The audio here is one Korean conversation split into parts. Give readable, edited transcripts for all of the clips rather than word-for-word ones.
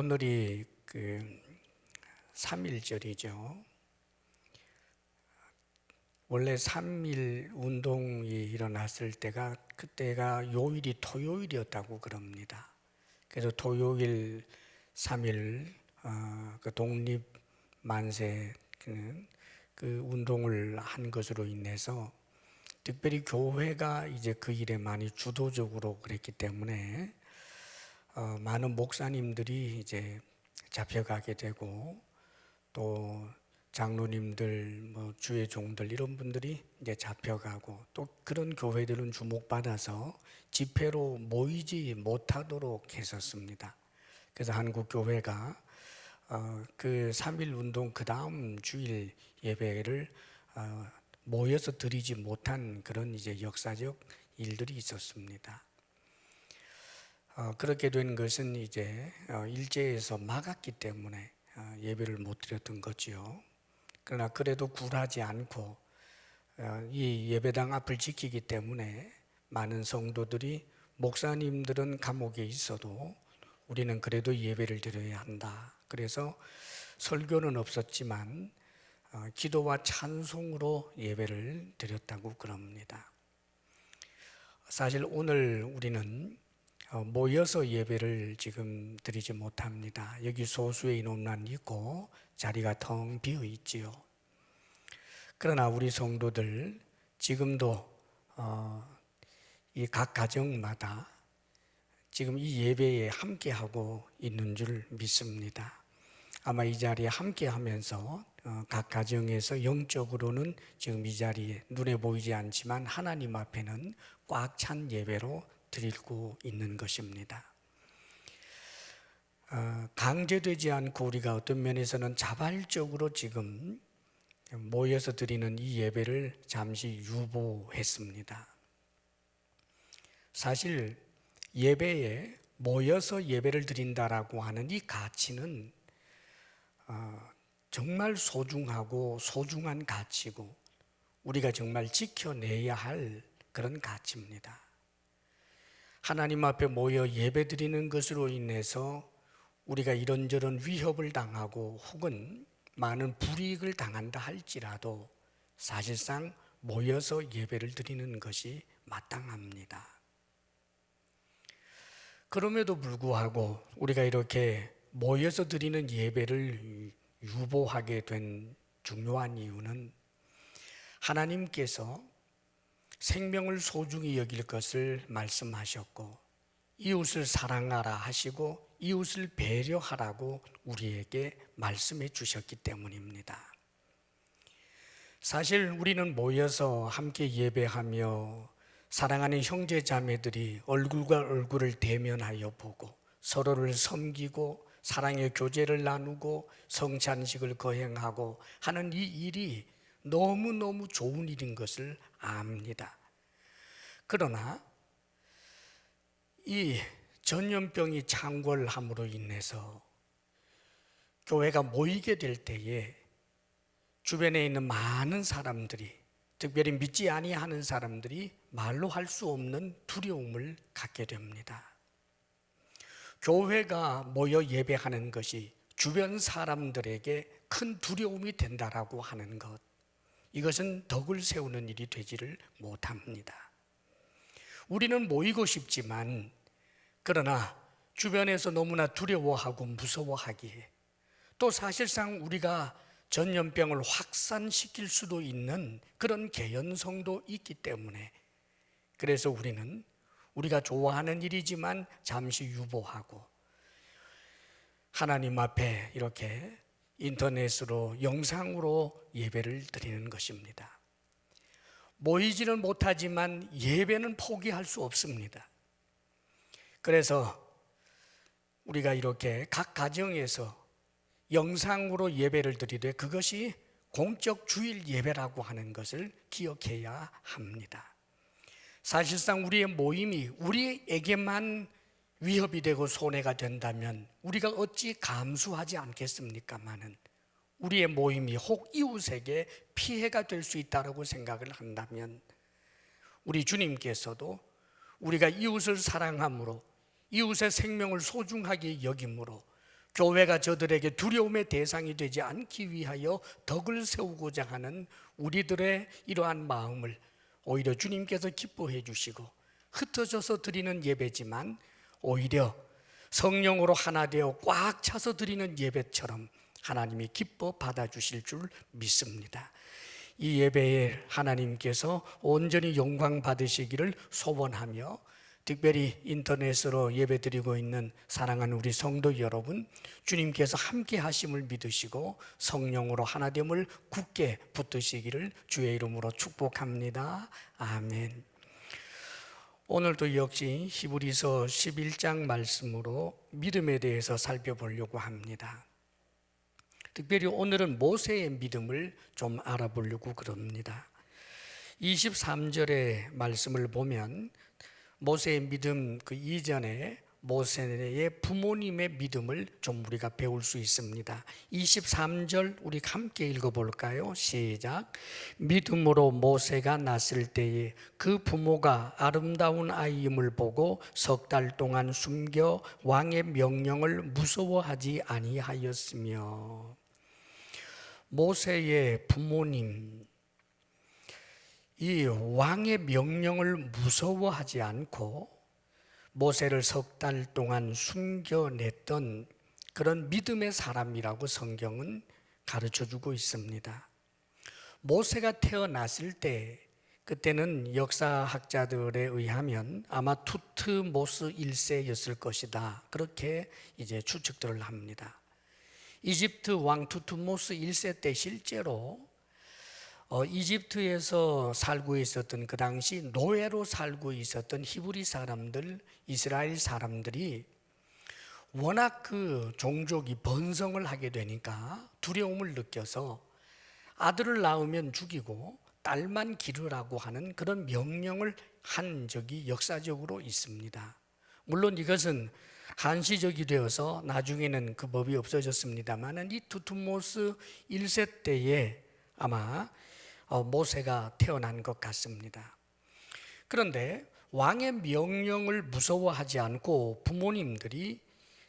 오늘이 그 3.1절이죠. 원래 3.1 운동이 일어났을 때가 그때가 요일이 토요일이었다고 그럽니다. 그래서 토요일 3.1 그 독립 만세 그 운동을 한 것으로 인해서 특별히 교회가 이제 그 일에 많이 주도적으로 그랬기 때문에 많은 목사님들이 이제 잡혀가게 되고 또 장로님들, 주의 종들 이런 분들이 이제 잡혀가고 또 그런 교회들은 주목받아서 집회로 모이지 못하도록 했었습니다. 그래서 한국 교회가 그 3.1 운동 그 다음 주일 예배를 모여서 드리지 못한 그런 이제 역사적 일들이 있었습니다. 그렇게 된 것은 이제 일제에서 막았기 때문에 예배를 못 드렸던 거지요. 그러나 그래도 굴하지 않고 이 예배당 앞을 지키기 때문에 많은 성도들이 목사님들은 감옥에 있어도 우리는 그래도 예배를 드려야 한다. 그래서 설교는 없었지만 기도와 찬송으로 예배를 드렸다고 그럽니다. 사실 오늘 우리는 모여서 예배를 지금 드리지 못합니다. 여기 소수의 인원만 있고 자리가 텅 비어 있지요. 그러나 우리 성도들 지금도 이 각 가정마다 지금 이 예배에 함께하고 있는 줄 믿습니다. 아마 이 자리에 함께하면서 각 가정에서 영적으로는 지금 이 자리에 눈에 보이지 않지만 하나님 앞에는 꽉 찬 예배로 드리고 있는 것입니다. 강제되지 않고 우리가 어떤 면에서는 자발적으로 지금 모여서 드리는 이 예배를 잠시 유보했습니다. 사실 예배에 모여서 예배를 드린다라고 하는 이 가치는 정말 소중하고 소중한 가치고 우리가 정말 지켜내야 할 그런 가치입니다. 하나님 앞에 모여 예배 드리는 것으로 인해서 우리가 이런저런 위협을 당하고 혹은 많은 불이익을 당한다 할지라도 사실상 모여서 예배를 드리는 것이 마땅합니다. 그럼에도 불구하고 우리가 이렇게 모여서 드리는 예배를 유보하게 된 중요한 이유는 하나님께서 생명을 소중히 여길 것을 말씀하셨고 이웃을 사랑하라 하시고 이웃을 배려하라고 우리에게 말씀해 주셨기 때문입니다. 사실 우리는 모여서 함께 예배하며 사랑하는 형제 자매들이 얼굴과 얼굴을 대면하여 보고 서로를 섬기고 사랑의 교제를 나누고 성찬식을 거행하고 하는 이 일이 너무너무 좋은 일인 것을 압니다. 그러나 이 전염병이 창궐함으로 인해서 교회가 모이게 될 때에 주변에 있는 많은 사람들이 특별히 믿지 아니하는 사람들이 말로 할 수 없는 두려움을 갖게 됩니다. 교회가 모여 예배하는 것이 주변 사람들에게 큰 두려움이 된다라고 하는 것, 이것은 덕을 세우는 일이 되지를 못합니다. 우리는 모이고 싶지만 그러나 주변에서 너무나 두려워하고 무서워하기에 또 사실상 우리가 전염병을 확산시킬 수도 있는 그런 개연성도 있기 때문에 그래서 우리는 우리가 좋아하는 일이지만 잠시 유보하고 하나님 앞에 이렇게 인터넷으로 영상으로 예배를 드리는 것입니다. 모이지는 못하지만 예배는 포기할 수 없습니다. 그래서 우리가 이렇게 각 가정에서 영상으로 예배를 드리되 그것이 공적 주일 예배라고 하는 것을 기억해야 합니다. 사실상 우리의 모임이 우리에게만 위협이 되고 손해가 된다면 우리가 어찌 감수하지 않겠습니까마는 우리의 모임이 혹 이웃에게 피해가 될 수 있다고 생각을 한다면 우리 주님께서도 우리가 이웃을 사랑함으로 이웃의 생명을 소중하게 여김으로 교회가 저들에게 두려움의 대상이 되지 않기 위하여 덕을 세우고자 하는 우리들의 이러한 마음을 오히려 주님께서 기뻐해 주시고, 흩어져서 드리는 예배지만 오히려 성령으로 하나 되어 꽉 차서 드리는 예배처럼 하나님이 기뻐 받아주실 줄 믿습니다. 이 예배에 하나님께서 온전히 영광 받으시기를 소원하며, 특별히 인터넷으로 예배드리고 있는 사랑하는 우리 성도 여러분, 주님께서 함께 하심을 믿으시고 성령으로 하나됨을 굳게 붙드시기를 주의 이름으로 축복합니다. 아멘. 오늘도 역시 히브리서 11장 말씀으로 믿음에 대해서 살펴보려고 합니다. 특별히 오늘은 모세의 믿음을 좀 알아보려고 그럽니다. 23절의 말씀을 보면 모세의 믿음 그 이전에 모세의 부모님의 믿음을 좀 우리가 배울 수 있습니다. 23절 우리 함께 읽어볼까요? 시작. 믿음으로 모세가 났을 때에 그 부모가 아름다운 아이임을 보고 석 달 동안 숨겨 왕의 명령을 무서워하지 아니하였으며. 모세의 부모님, 이 왕의 명령을 무서워하지 않고 모세를 석 달 동안 숨겨냈던 그런 믿음의 사람이라고 성경은 가르쳐주고 있습니다. 모세가 태어났을 때, 그때는 역사학자들에 의하면 아마 투트모스 1세였을 것이다, 그렇게 이제 추측들을 합니다. 이집트 왕 투트모스 1세 때 실제로 이집트에서 살고 있었던, 그 당시 노예로 살고 있었던 히브리 사람들, 이스라엘 사람들이 워낙 그 종족이 번성을 하게 되니까 두려움을 느껴서 아들을 낳으면 죽이고 딸만 기르라고 하는 그런 명령을 한 적이 역사적으로 있습니다. 물론 이것은 한시적이 되어서 나중에는 그 법이 없어졌습니다만, 이 투트모스 1세 때에 아마 모세가 태어난 것 같습니다. 그런데 왕의 명령을 무서워하지 않고 부모님들이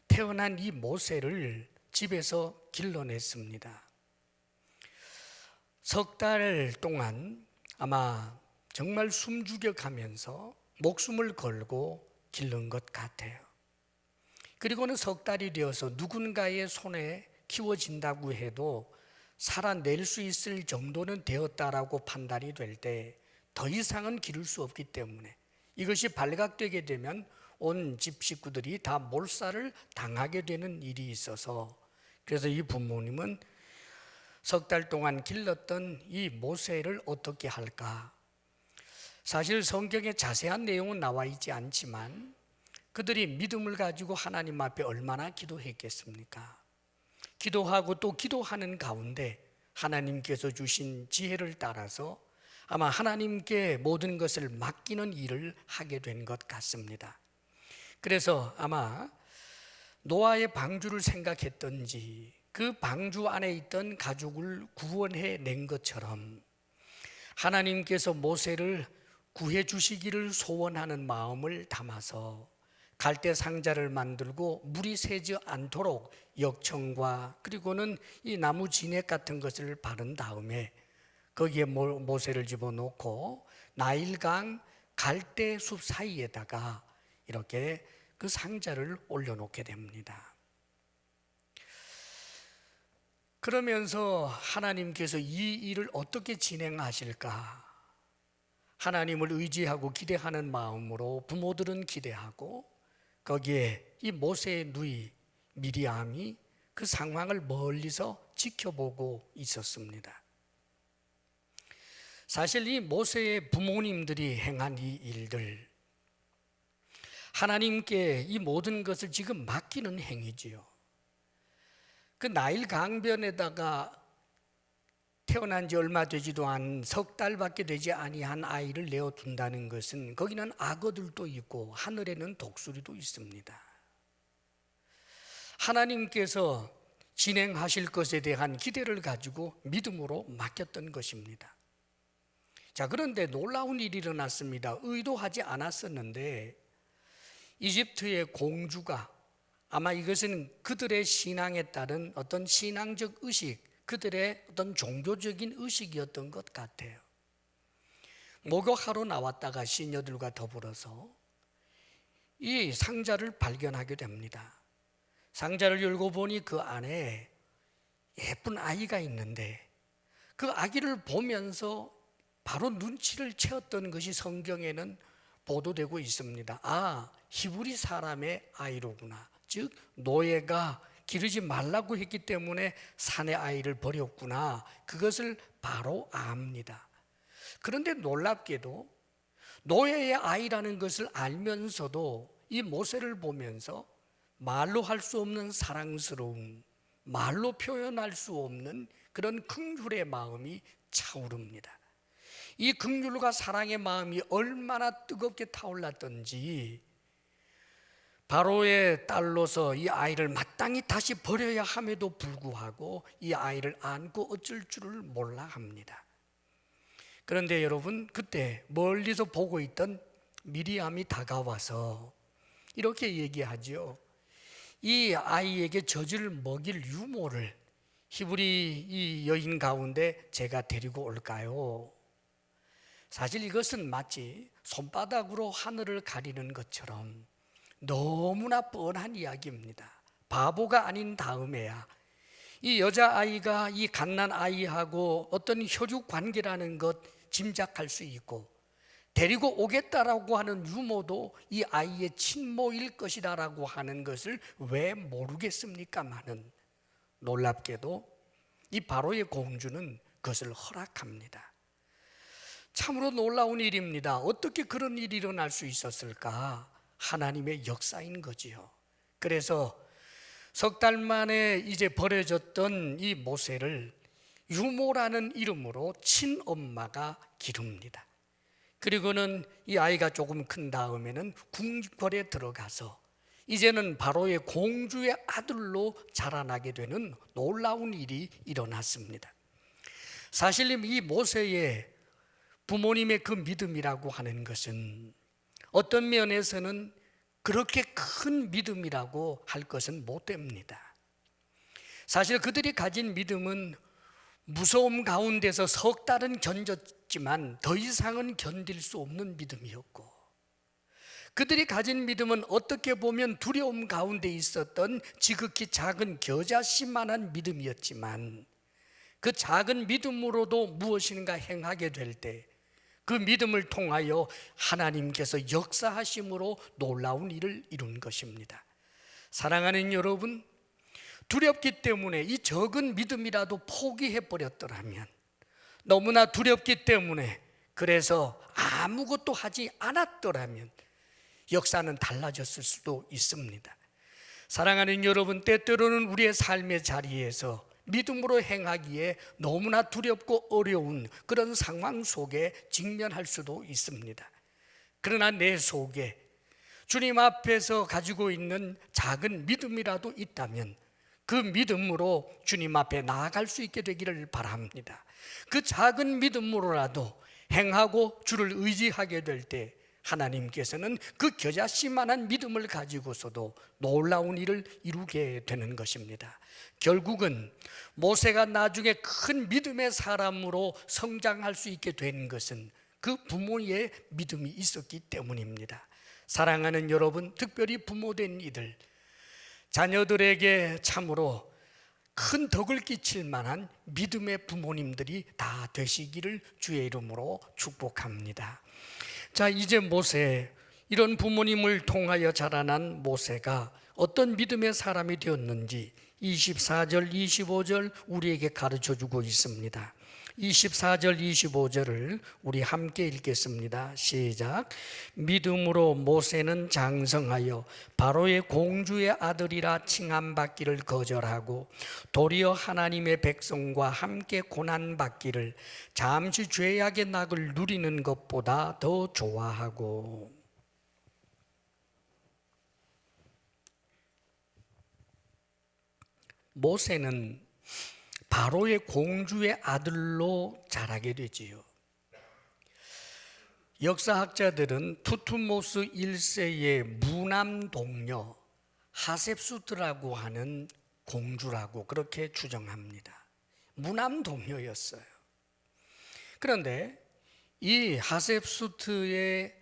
태어난 이 모세를 집에서 길러냈습니다. 석 달 동안 아마 정말 숨죽여 가면서 목숨을 걸고 기른 것 같아요. 그리고는 석 달이 되어서 누군가의 손에 키워진다고 해도 살아낼 수 있을 정도는 되었다라고 판단이 될 때 더 이상은 기를 수 없기 때문에, 이것이 발각되게 되면 온 집 식구들이 다 몰살을 당하게 되는 일이 있어서, 그래서 이 부모님은 석 달 동안 길렀던 이 모세를 어떻게 할까? 사실 성경에 자세한 내용은 나와 있지 않지만 그들이 믿음을 가지고 하나님 앞에 얼마나 기도했겠습니까? 기도하고 또 기도하는 가운데 하나님께서 주신 지혜를 따라서 아마 하나님께 모든 것을 맡기는 일을 하게 된 것 같습니다. 그래서 아마 노아의 방주를 생각했던지 그 방주 안에 있던 가족을 구원해 낸 것처럼 하나님께서 모세를 구해 주시기를 소원하는 마음을 담아서 갈대 상자를 만들고 물이 새지 않도록 역청과 그리고는 이 나무 진액 같은 것을 바른 다음에 거기에 모세를 집어넣고 나일강 갈대숲 사이에다가 이렇게 그 상자를 올려놓게 됩니다. 그러면서 하나님께서 이 일을 어떻게 진행하실까? 하나님을 의지하고 기대하는 마음으로 부모들은 기대하고, 거기에 이 모세의 누이 미리암이 그 상황을 멀리서 지켜보고 있었습니다. 사실 이 모세의 부모님들이 행한 이 일들, 하나님께 이 모든 것을 지금 맡기는 행위지요. 그 나일 강변에다가 태어난 지 얼마 되지도 않은 석 달밖에 되지 아니한 아이를 내어둔다는 것은 거기는 악어들도 있고 하늘에는 독수리도 있습니다. 하나님께서 진행하실 것에 대한 기대를 가지고 믿음으로 맡겼던 것입니다. 자, 그런데 놀라운 일이 일어났습니다. 의도하지 않았었는데 이집트의 공주가 아마 이것은 그들의 신앙에 따른 어떤 신앙적 의식, 그들의 어떤 종교적인 의식이었던 것 같아요. 목욕하러 나왔다가 시녀들과 더불어서 이 상자를 발견하게 됩니다. 상자를 열고 보니 그 안에 예쁜 아이가 있는데 그 아기를 보면서 바로 눈치를 채웠던 것이 성경에는 보도되고 있습니다. 아, 히브리 사람의 아이로구나. 즉 노예가 기르지 말라고 했기 때문에 산의 아이를 버렸구나. 그것을 바로 압니다. 그런데 놀랍게도 노예의 아이라는 것을 알면서도 이 모세를 보면서 말로 할 수 없는 사랑스러움, 말로 표현할 수 없는 그런 긍휼의 마음이 차오릅니다. 이 긍휼과 사랑의 마음이 얼마나 뜨겁게 타올랐던지 바로의 딸로서 이 아이를 마땅히 다시 버려야 함에도 불구하고 이 아이를 안고 어쩔 줄을 몰라 합니다. 그런데 여러분, 그때 멀리서 보고 있던 미리암이 다가와서 이렇게 얘기하죠. 이 아이에게 젖을 먹일 유모를 히브리 이 여인 가운데 제가 데리고 올까요? 사실 이것은 마치 손바닥으로 하늘을 가리는 것처럼 너무나 뻔한 이야기입니다. 바보가 아닌 다음에야 이 여자아이가 이 갓난아이하고 어떤 혈육 관계라는 것 짐작할 수 있고, 데리고 오겠다라고 하는 유모도 이 아이의 친모일 것이다라고 하는 것을 왜 모르겠습니까마는 놀랍게도 이 바로의 공주는 그것을 허락합니다. 참으로 놀라운 일입니다. 어떻게 그런 일이 일어날 수 있었을까? 하나님의 역사인 거지요. 그래서 석 달 만에 이제 버려졌던 이 모세를 유모라는 이름으로 친엄마가 기릅니다. 그리고는 이 아이가 조금 큰 다음에는 궁궐에 들어가서 이제는 바로의 공주의 아들로 자라나게 되는 놀라운 일이 일어났습니다. 사실 이 모세의 부모님의 그 믿음이라고 하는 것은 어떤 면에서는 그렇게 큰 믿음이라고 할 것은 못 됩니다. 사실 그들이 가진 믿음은 무서움 가운데서 석 달은 견뎠지만 더 이상은 견딜 수 없는 믿음이었고, 그들이 가진 믿음은 어떻게 보면 두려움 가운데 있었던 지극히 작은 겨자씨만한 믿음이었지만, 그 작은 믿음으로도 무엇인가 행하게 될 때 그 믿음을 통하여 하나님께서 역사하심으로 놀라운 일을 이룬 것입니다. 사랑하는 여러분, 두렵기 때문에 이 적은 믿음이라도 포기해버렸더라면, 너무나 두렵기 때문에 그래서 아무것도 하지 않았더라면 역사는 달라졌을 수도 있습니다. 사랑하는 여러분, 때때로는 우리의 삶의 자리에서 믿음으로 행하기에 너무나 두렵고 어려운 그런 상황 속에 직면할 수도 있습니다. 그러나 내 속에 주님 앞에서 가지고 있는 작은 믿음이라도 있다면 그 믿음으로 주님 앞에 나아갈 수 있게 되기를 바랍니다. 그 작은 믿음으로라도 행하고 주를 의지하게 될 때 하나님께서는 그 겨자씨만한 믿음을 가지고서도 놀라운 일을 이루게 되는 것입니다. 결국은 모세가 나중에 큰 믿음의 사람으로 성장할 수 있게 된 것은 그 부모의 믿음이 있었기 때문입니다. 사랑하는 여러분, 특별히 부모된 이들, 자녀들에게 참으로 큰 덕을 끼칠 만한 믿음의 부모님들이 다 되시기를 주의 이름으로 축복합니다. 자, 이제 모세, 이런 부모님을 통하여 자라난 모세가 어떤 믿음의 사람이 되었는지 24절, 25절 우리에게 가르쳐주고 있습니다. 24절, 25절을 우리 함께 읽겠습니다. 시작. 믿음으로 모세는 장성하여 바로의 공주의 아들이라 칭함받기를 거절하고 도리어 하나님의 백성과 함께 고난받기를 잠시 죄악의 낙을 누리는 것보다 더 좋아하고. 모세는 바로의 공주의 아들로 자라게 되지요. 역사학자들은 투투모스 1세의 무남 동료 하셉수트라고 하는 공주라고 그렇게 추정합니다. 무남동녀였어요. 그런데 이 하셉수트의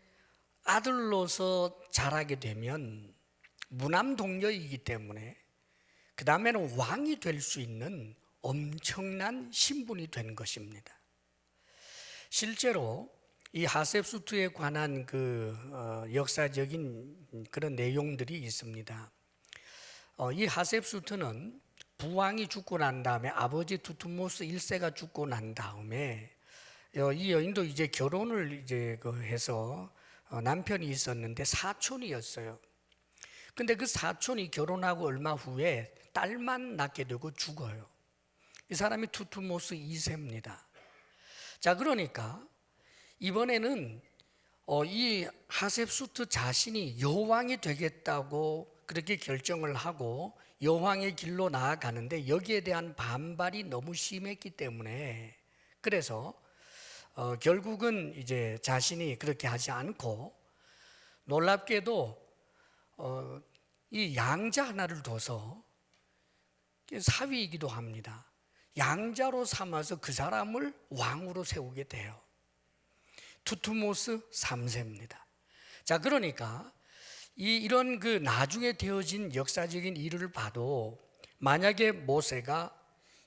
아들로서 자라게 되면 무남동녀이기 때문에 그 다음에는 왕이 될 수 있는 엄청난 신분이 된 것입니다. 실제로 이 하셉수트에 관한 역사적인 그런 내용들이 있습니다. 이 하셉수트는 부왕이 죽고 난 다음에 아버지 투투모스 1세가 죽고 난 다음에 이 여인도 이제 결혼을 해서 남편이 있었는데 사촌이었어요. 근데 그 사촌이 결혼하고 얼마 후에 딸만 낳게 되고 죽어요. 이 사람이 투투모스 2세입니다. 자, 그러니까 이번에는 이 하셉수트 자신이 여왕이 되겠다고 그렇게 결정을 하고 여왕의 길로 나아가는데 여기에 대한 반발이 너무 심했기 때문에 그래서 결국은 이제 자신이 그렇게 하지 않고 놀랍게도 이 양자 하나를 둬서 사위이기도 합니다. 양자로 삼아서 그 사람을 왕으로 세우게 돼요. 투투모스 3세입니다. 자, 그러니까 이런 나중에 되어진 역사적인 일을 봐도 만약에 모세가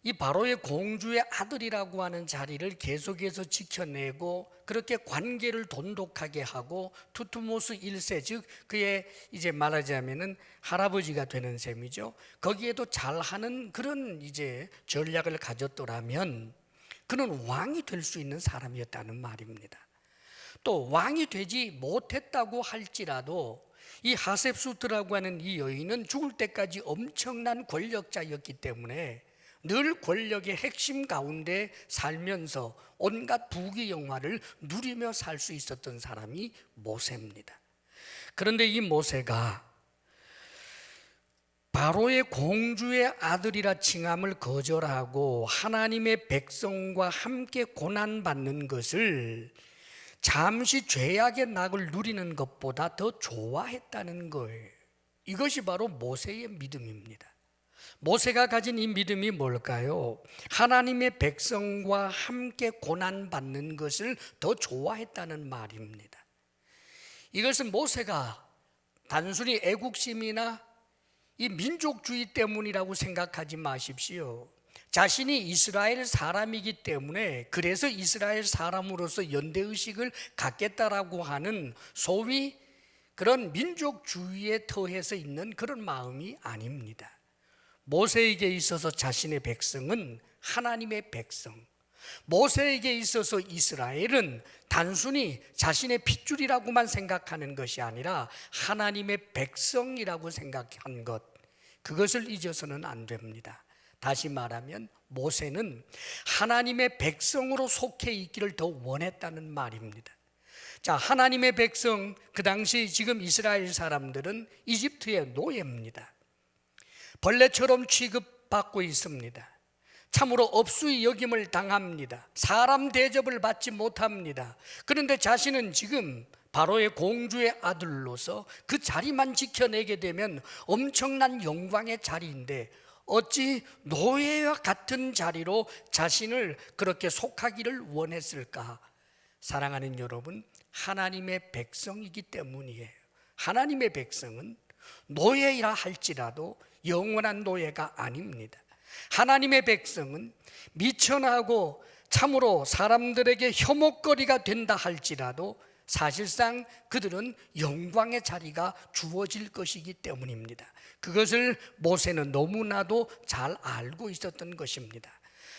이 바로의 공주의 아들이라고 하는 자리를 계속해서 지켜내고 그렇게 관계를 돈독하게 하고 투투모스 1세 즉 그의 이제 말하자면은 할아버지가 되는 셈이죠. 거기에도 잘하는 그런 이제 전략을 가졌더라면 그는 왕이 될 수 있는 사람이었다는 말입니다. 또 왕이 되지 못했다고 할지라도 이 하셉수트라고 하는 이 여인은 죽을 때까지 엄청난 권력자였기 때문에 늘 권력의 핵심 가운데 살면서 온갖 부귀영화를 누리며 살 수 있었던 사람이 모세입니다. 그런데 이 모세가 바로의 공주의 아들이라 칭함을 거절하고 하나님의 백성과 함께 고난받는 것을 잠시 죄악의 낙을 누리는 것보다 더 좋아했다는 거예요. 이것이 바로 모세의 믿음입니다. 모세가 가진 이 믿음이 뭘까요? 하나님의 백성과 함께 고난받는 것을 더 좋아했다는 말입니다. 이것은 모세가 단순히 애국심이나 이 민족주의 때문이라고 생각하지 마십시오. 자신이 이스라엘 사람이기 때문에 그래서 이스라엘 사람으로서 연대의식을 갖겠다라고 하는 소위 그런 민족주의에 터해서 있는 그런 마음이 아닙니다. 모세에게 있어서 자신의 백성은 하나님의 백성, 모세에게 있어서 이스라엘은 단순히 자신의 핏줄이라고만 생각하는 것이 아니라 하나님의 백성이라고 생각한 것, 그것을 잊어서는 안 됩니다. 다시 말하면 모세는 하나님의 백성으로 속해 있기를 더 원했다는 말입니다. 자, 하나님의 백성, 그 당시 지금 이스라엘 사람들은 이집트의 노예입니다. 벌레처럼 취급받고 있습니다. 참으로 업수의 여김을 당합니다. 사람 대접을 받지 못합니다. 그런데 자신은 지금 바로의 공주의 아들로서 그 자리만 지켜내게 되면 엄청난 영광의 자리인데 어찌 노예와 같은 자리로 자신을 그렇게 속하기를 원했을까? 사랑하는 여러분, 하나님의 백성이기 때문이에요. 하나님의 백성은 노예이라 할지라도 영원한 노예가 아닙니다. 하나님의 백성은 미천하고 참으로 사람들에게 혐오거리가 된다 할지라도 사실상 그들은 영광의 자리가 주어질 것이기 때문입니다. 그것을 모세는 너무나도 잘 알고 있었던 것입니다.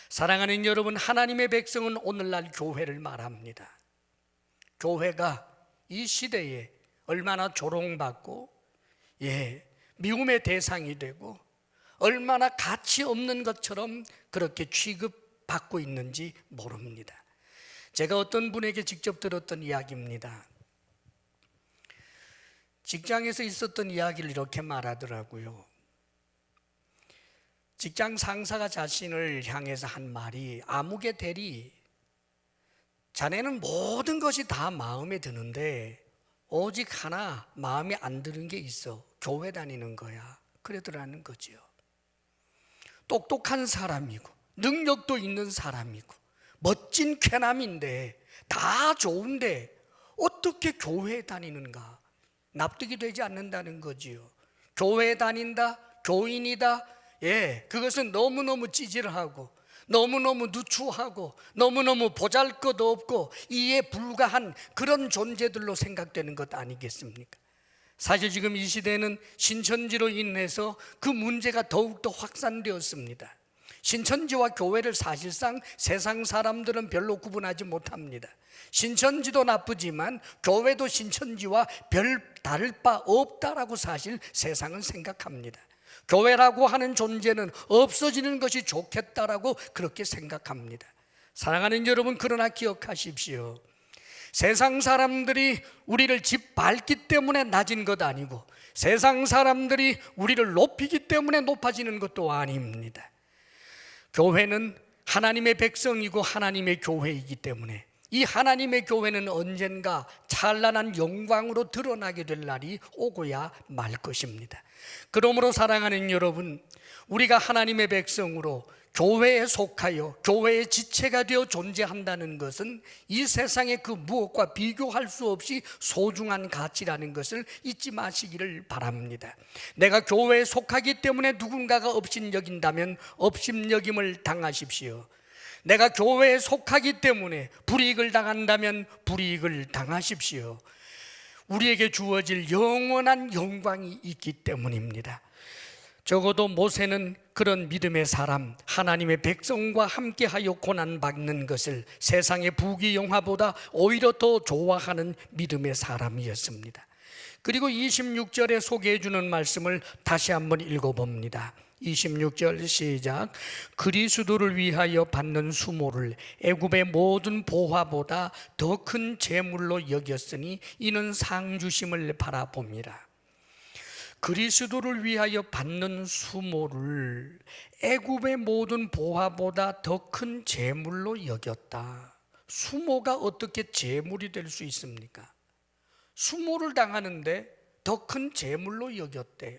사랑하는 여러분, 하나님의 백성은 오늘날 교회를 말합니다. 교회가 이 시대에 얼마나 조롱받고 미움의 대상이 되고 얼마나 가치 없는 것처럼 그렇게 취급받고 있는지 모릅니다. 제가 어떤 분에게 직접 들었던 이야기입니다. 직장에서 있었던 이야기를 이렇게 말하더라고요. 직장 상사가 자신을 향해서 한 말이, 아무개 대리, 자네는 모든 것이 다 마음에 드는데 오직 하나 마음에 안 드는 게 있어. 교회 다니는 거야. 그러더라는 거지요. 똑똑한 사람이고 능력도 있는 사람이고 멋진 쾌남인데 다 좋은데 어떻게 교회에 다니는가? 납득이 되지 않는다는 거지요. 교회에 다닌다, 교인이다, 그것은 너무너무 찌질하고 너무너무 누추하고 너무너무 보잘것없고 이에 불과한 그런 존재들로 생각되는 것 아니겠습니까? 사실 지금 이 시대는 신천지로 인해서 그 문제가 더욱더 확산되었습니다. 신천지와 교회를 사실상 세상 사람들은 별로 구분하지 못합니다. 신천지도 나쁘지만 교회도 신천지와 별 다를 바 없다라고 사실 세상은 생각합니다. 교회라고 하는 존재는 없어지는 것이 좋겠다라고 그렇게 생각합니다. 사랑하는 여러분, 그러나 기억하십시오. 세상 사람들이 우리를 짓밟기 때문에 낮은 것 아니고 세상 사람들이 우리를 높이기 때문에 높아지는 것도 아닙니다. 교회는 하나님의 백성이고 하나님의 교회이기 때문에 이 하나님의 교회는 언젠가 찬란한 영광으로 드러나게 될 날이 오고야 말 것입니다. 그러므로 사랑하는 여러분, 우리가 하나님의 백성으로 교회에 속하여 교회의 지체가 되어 존재한다는 것은 이 세상의 그 무엇과 비교할 수 없이 소중한 가치라는 것을 잊지 마시기를 바랍니다. 내가 교회에 속하기 때문에 누군가가 업신여긴다면 업신여김을 당하십시오. 내가 교회에 속하기 때문에 불이익을 당한다면 불이익을 당하십시오. 우리에게 주어질 영원한 영광이 있기 때문입니다. 적어도 모세는 그런 믿음의 사람, 하나님의 백성과 함께하여 고난받는 것을 세상의 부귀영화보다 오히려 더 좋아하는 믿음의 사람이었습니다. 그리고 26절에 소개해 주는 말씀을 다시 한번 읽어봅니다. 26절 시작. 그리스도를 위하여 받는 수모를 애굽의 모든 보화보다 더 큰 재물로 여겼으니 이는 상 주심을 바라봅니다. 그리스도를 위하여 받는 수모를 애굽의 모든 보화보다 더 큰 재물로 여겼다. 수모가 어떻게 재물이 될 수 있습니까? 수모를 당하는데 더 큰 재물로 여겼대요.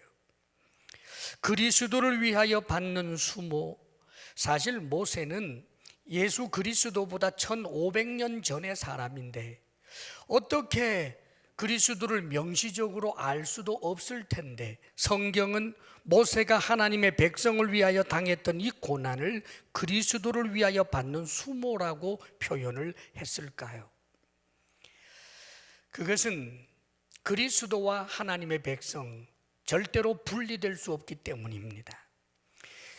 그리스도를 위하여 받는 수모, 사실 모세는 예수 그리스도보다 1500년 전의 사람인데 어떻게 그리스도를 명시적으로 알 수도 없을 텐데 성경은 모세가 하나님의 백성을 위하여 당했던 이 고난을 그리스도를 위하여 받는 수모라고 표현을 했을까요? 그것은 그리스도와 하나님의 백성 절대로 분리될 수 없기 때문입니다.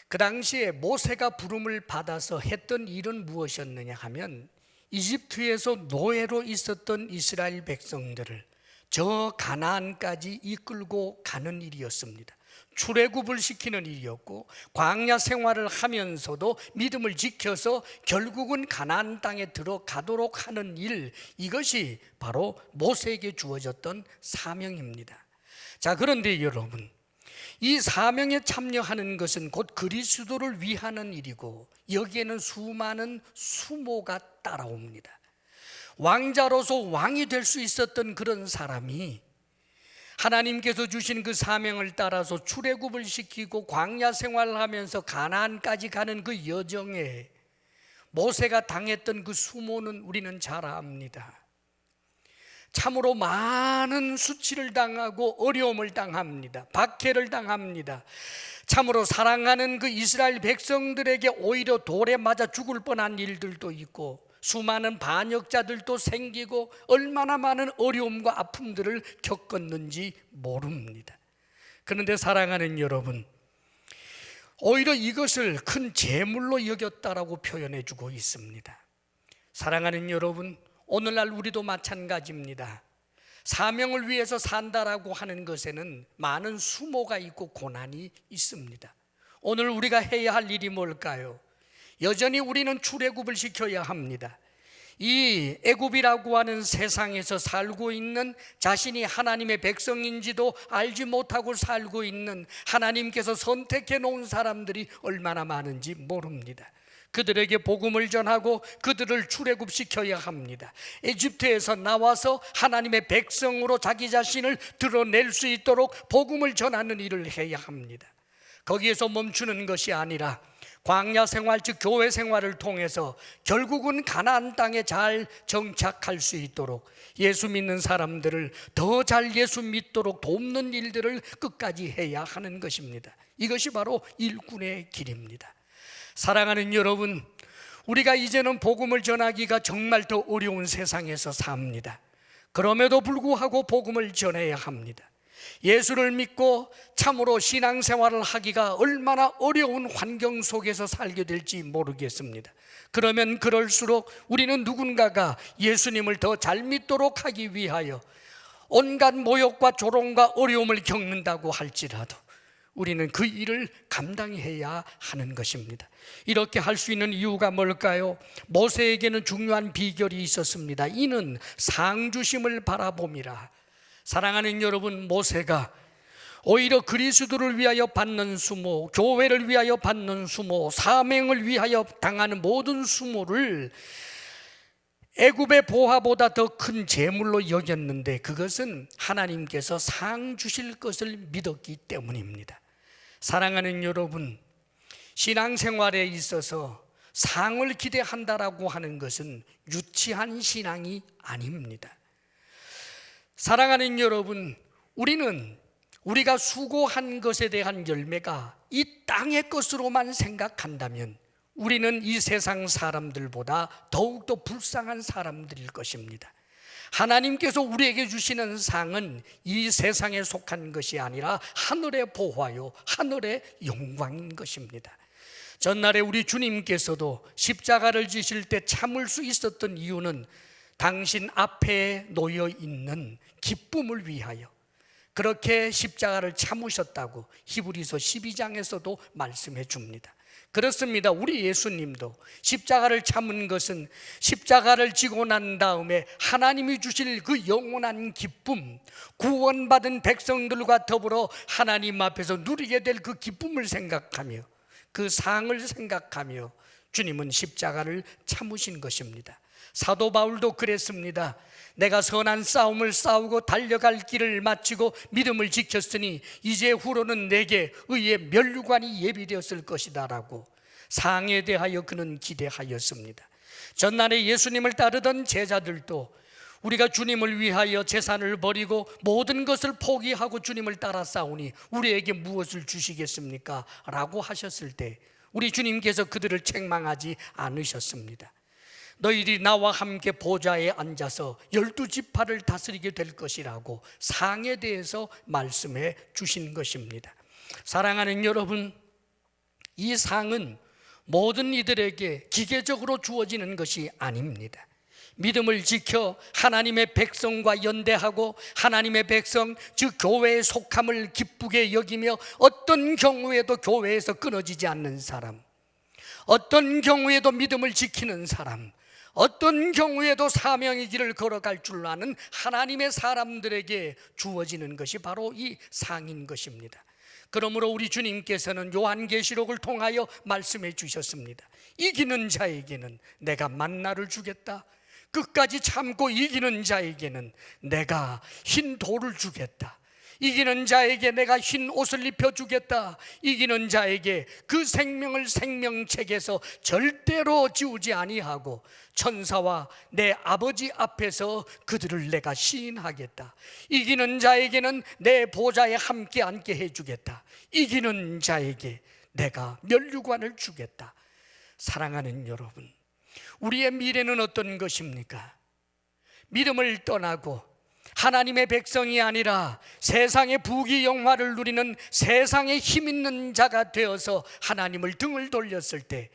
그 당시에 모세가 부름을 받아서 했던 일은 무엇이었느냐 하면 이집트에서 노예로 있었던 이스라엘 백성들을 저 가나안까지 이끌고 가는 일이었습니다. 출애굽을 시키는 일이었고 광야 생활을 하면서도 믿음을 지켜서 결국은 가나안 땅에 들어가도록 하는 일, 이것이 바로 모세에게 주어졌던 사명입니다. 자, 그런데 여러분, 이 사명에 참여하는 것은 곧 그리스도를 위하는 일이고 여기에는 수많은 수모가 따라옵니다. 왕자로서 왕이 될 수 있었던 그런 사람이 하나님께서 주신 그 사명을 따라서 출애굽을 시키고 광야 생활을 하면서 가나안까지 가는 그 여정에 모세가 당했던 그 수모는 우리는 잘 압니다. 참으로 많은 수치를 당하고 어려움을 당합니다. 박해를 당합니다. 참으로 사랑하는 그 이스라엘 백성들에게 오히려 돌에 맞아 죽을 뻔한 일들도 있고 수많은 반역자들도 생기고 얼마나 많은 어려움과 아픔들을 겪었는지 모릅니다. 그런데 사랑하는 여러분, 오히려 이것을 큰 재물로 여겼다라고 표현해 주고 있습니다. 사랑하는 여러분, 오늘날 우리도 마찬가지입니다. 사명을 위해서 산다라고 하는 것에는 많은 수모가 있고 고난이 있습니다. 오늘 우리가 해야 할 일이 뭘까요? 여전히 우리는 출애굽을 시켜야 합니다. 이 애굽이라고 하는 세상에서 살고 있는 자신이 하나님의 백성인지도 알지 못하고 살고 있는 하나님께서 선택해 놓은 사람들이 얼마나 많은지 모릅니다. 그들에게 복음을 전하고 그들을 출애굽시켜야 합니다. 에집트에서 나와서 하나님의 백성으로 자기 자신을 드러낼 수 있도록 복음을 전하는 일을 해야 합니다. 거기에서 멈추는 것이 아니라 광야 생활, 즉 교회 생활을 통해서 결국은 가나안 땅에 잘 정착할 수 있도록 예수 믿는 사람들을 더 잘 예수 믿도록 돕는 일들을 끝까지 해야 하는 것입니다. 이것이 바로 일꾼의 길입니다. 사랑하는 여러분, 우리가 이제는 복음을 전하기가 정말 더 어려운 세상에서 삽니다. 그럼에도 불구하고 복음을 전해야 합니다. 예수를 믿고 참으로 신앙생활을 하기가 얼마나 어려운 환경 속에서 살게 될지 모르겠습니다. 그러면 그럴수록 우리는 누군가가 예수님을 더 잘 믿도록 하기 위하여 온갖 모욕과 조롱과 어려움을 겪는다고 할지라도 우리는 그 일을 감당해야 하는 것입니다. 이렇게 할 수 있는 이유가 뭘까요? 모세에게는 중요한 비결이 있었습니다. 이는 상주심을 바라봄이라. 사랑하는 여러분, 모세가 오히려 그리스도를 위하여 받는 수모, 교회를 위하여 받는 수모, 사명을 위하여 당하는 모든 수모를 애굽의 보화보다 더 큰 재물로 여겼는데 그것은 하나님께서 상 주실 것을 믿었기 때문입니다. 사랑하는 여러분, 신앙생활에 있어서 상을 기대한다라고 하는 것은 유치한 신앙이 아닙니다. 사랑하는 여러분, 우리가 수고한 것에 대한 열매가 이 땅의 것으로만 생각한다면 우리는 이 세상 사람들보다 더욱더 불쌍한 사람들일 것입니다. 하나님께서 우리에게 주시는 상은 이 세상에 속한 것이 아니라 하늘의 보화요, 하늘의 영광인 것입니다. 전날에 우리 주님께서도 십자가를 지실 때 참을 수 있었던 이유는 당신 앞에 놓여 있는 기쁨을 위하여 그렇게 십자가를 참으셨다고 히브리서 12장에서도 말씀해 줍니다. 그렇습니다. 우리 예수님도 십자가를 참은 것은 십자가를 지고 난 다음에 하나님이 주실 그 영원한 기쁨, 구원받은 백성들과 더불어 하나님 앞에서 누리게 될 그 기쁨을 생각하며 그 상을 생각하며 주님은 십자가를 참으신 것입니다. 사도 바울도 그랬습니다. 내가 선한 싸움을 싸우고 달려갈 길을 마치고 믿음을 지켰으니 이제 후로는 내게 의의 면류관이 예비되었을 것이다 라고 상에 대하여 그는 기대하였습니다. 전날에 예수님을 따르던 제자들도 우리가 주님을 위하여 재산을 버리고 모든 것을 포기하고 주님을 따라 싸우니 우리에게 무엇을 주시겠습니까? 라고 하셨을 때 우리 주님께서 그들을 책망하지 않으셨습니다. 너희들이 나와 함께 보좌에 앉아서 12지파를 다스리게 될 것이라고 상에 대해서 말씀해 주신 것입니다. 사랑하는 여러분, 이 상은 모든 이들에게 기계적으로 주어지는 것이 아닙니다. 믿음을 지켜 하나님의 백성과 연대하고 하나님의 백성, 즉 교회에 속함을 기쁘게 여기며 어떤 경우에도 교회에서 끊어지지 않는 사람, 어떤 경우에도 믿음을 지키는 사람, 어떤 경우에도 사명의 길을 걸어갈 줄 아는 하나님의 사람들에게 주어지는 것이 바로 이 상인 것입니다. 그러므로 우리 주님께서는 요한계시록을 통하여 말씀해 주셨습니다. 이기는 자에게는 내가 만나를 주겠다. 끝까지 참고 이기는 자에게는 내가 흰 돌을 주겠다. 이기는 자에게 내가 흰 옷을 입혀주겠다. 이기는 자에게 그 생명을 생명책에서 절대로 지우지 아니하고 천사와 내 아버지 앞에서 그들을 내가 시인하겠다. 이기는 자에게는 내 보좌에 함께 앉게 해주겠다. 이기는 자에게 내가 면류관을 주겠다. 사랑하는 여러분, 우리의 미래는 어떤 것입니까? 믿음을 떠나고 하나님의 백성이 아니라 세상의 부귀영화를 누리는 세상에 힘 있는 자가 되어서 하나님을 등을 돌렸을 때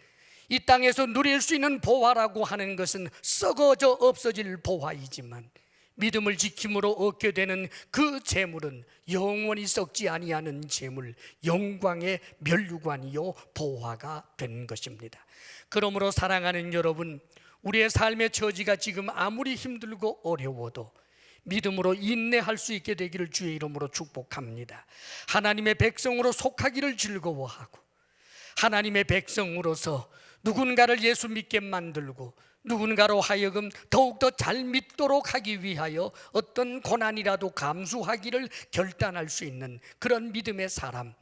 이 땅에서 누릴 수 있는 보화라고 하는 것은 썩어져 없어질 보화이지만 믿음을 지킴으로 얻게 되는 그 재물은 영원히 썩지 아니하는 재물, 영광의 면류관이요 보화가 된 것입니다. 그러므로 사랑하는 여러분, 우리의 삶의 처지가 지금 아무리 힘들고 어려워도 믿음으로 인내할 수 있게 되기를 주의 이름으로 축복합니다. 하나님의 백성으로 속하기를 즐거워하고 하나님의 백성으로서 누군가를 예수 믿게 만들고 누군가로 하여금 더욱더 잘 믿도록 하기 위하여 어떤 고난이라도 감수하기를 결단할 수 있는 그런 믿음의 사람,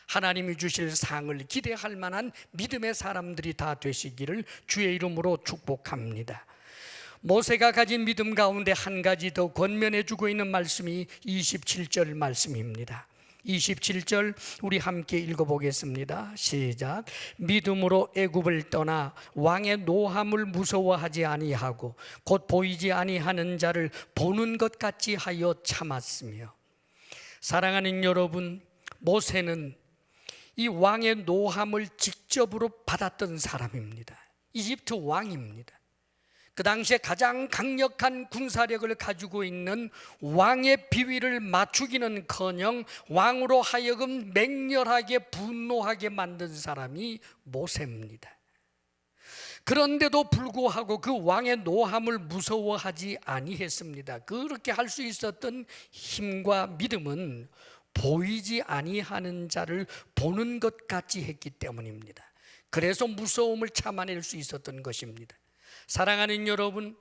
하나님이 주실 상을 기대할 만한 믿음의 사람들이 다 되시기를 주의 이름으로 축복합니다. 모세가 가진 믿음 가운데 한 가지 더 권면해 주고 있는 말씀이 27절 말씀입니다. 27절 우리 함께 읽어보겠습니다. 시작. 믿음으로 애굽을 떠나 왕의 노함을 무서워하지 아니하고 곧 보이지 아니하는 자를 보는 것 같이 하여 참았으며. 사랑하는 여러분, 모세는 이 왕의 노함을 직접으로 받았던 사람입니다. 이집트 왕입니다. 그 당시에 가장 강력한 군사력을 가지고 있는 왕의 비위를 맞추기는커녕 왕으로 하여금 맹렬하게 분노하게 만든 사람이 모세입니다. 그런데도 불구하고 그 왕의 노함을 무서워하지 아니했습니다. 그렇게 할 수 있었던 힘과 믿음은 보이지 아니하는 자를 보는 것 같이 했기 때문입니다. 그래서 무서움을 참아낼 수 있었던 것입니다. 사랑하는 여러분,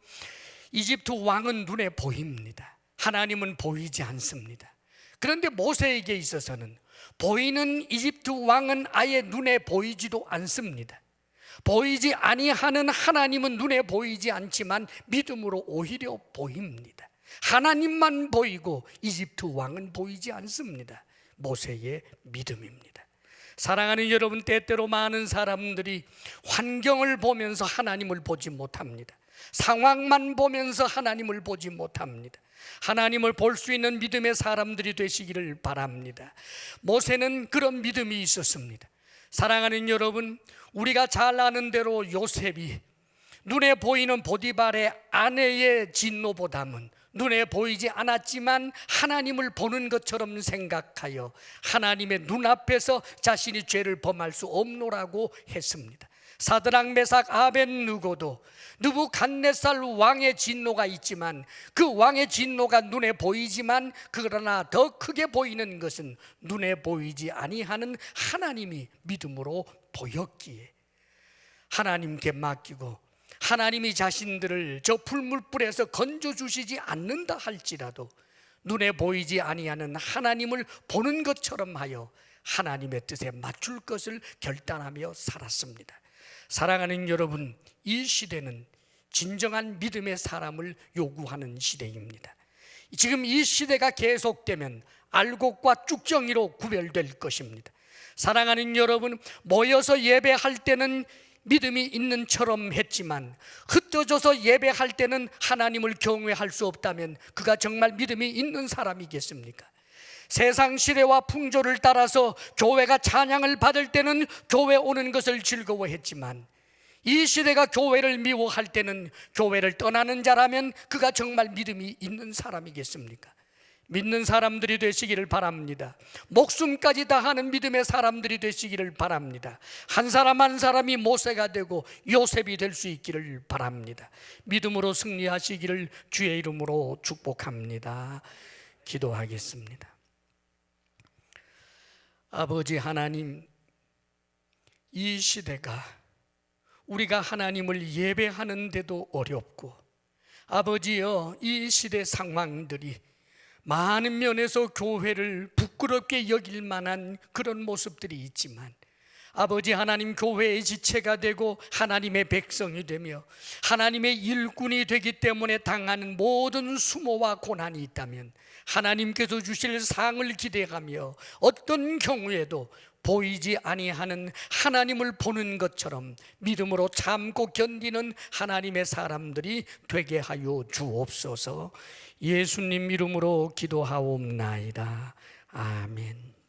이집트 왕은 눈에 보입니다. 하나님은 보이지 않습니다. 그런데 모세에게 있어서는 보이는 이집트 왕은 아예 눈에 보이지도 않습니다. 보이지 아니하는 하나님은 눈에 보이지 않지만 믿음으로 오히려 보입니다. 하나님만 보이고 이집트 왕은 보이지 않습니다. 모세의 믿음입니다. 사랑하는 여러분, 때때로 많은 사람들이 환경을 보면서 하나님을 보지 못합니다. 상황만 보면서 하나님을 보지 못합니다. 하나님을 볼 수 있는 믿음의 사람들이 되시기를 바랍니다. 모세는 그런 믿음이 있었습니다. 사랑하는 여러분, 우리가 잘 아는 대로 요셉이 눈에 보이는 보디발의 아내의 진노보다는 눈에 보이지 않았지만 하나님을 보는 것처럼 생각하여 하나님의 눈앞에서 자신이 죄를 범할 수 없노라고 했습니다. 사드락 메삭 아벳느고도 느부갓네살 왕의 진노가 있지만 그 왕의 진노가 눈에 보이지만 그러나 더 크게 보이는 것은 눈에 보이지 아니하는 하나님이 믿음으로 보였기에 하나님께 맡기고 하나님이 자신들을 저 풀물불에서 건져주시지 않는다 할지라도 눈에 보이지 아니하는 하나님을 보는 것처럼 하여 하나님의 뜻에 맞출 것을 결단하며 살았습니다. 사랑하는 여러분, 이 시대는 진정한 믿음의 사람을 요구하는 시대입니다. 지금 이 시대가 계속되면 알곡과 쭉정이로 구별될 것입니다. 사랑하는 여러분, 모여서 예배할 때는 믿음이 있는 처럼 했지만 흩어져서 예배할 때는 하나님을 경외할 수 없다면 그가 정말 믿음이 있는 사람이겠습니까? 세상 시대와 풍조를 따라서 교회가 찬양을 받을 때는 교회 오는 것을 즐거워했지만 이 시대가 교회를 미워할 때는 교회를 떠나는 자라면 그가 정말 믿음이 있는 사람이겠습니까? 믿는 사람들이 되시기를 바랍니다. 목숨까지 다하는 믿음의 사람들이 되시기를 바랍니다. 한 사람 한 사람이 모세가 되고 요셉이 될 수 있기를 바랍니다. 믿음으로 승리하시기를 주의 이름으로 축복합니다. 기도하겠습니다. 아버지 하나님, 이 시대가 우리가 하나님을 예배하는데도 어렵고 아버지여, 이 시대 상황들이 많은 면에서 교회를 부끄럽게 여길 만한 그런 모습들이 있지만 아버지 하나님, 교회의 지체가 되고 하나님의 백성이 되며 하나님의 일꾼이 되기 때문에 당하는 모든 수모와 고난이 있다면 하나님께서 주실 상을 기대하며 어떤 경우에도 보이지 아니하는 하나님을 보는 것처럼 믿음으로 참고 견디는 하나님의 사람들이 되게 하여 주옵소서. 예수님 이름으로 기도하옵나이다. 아멘.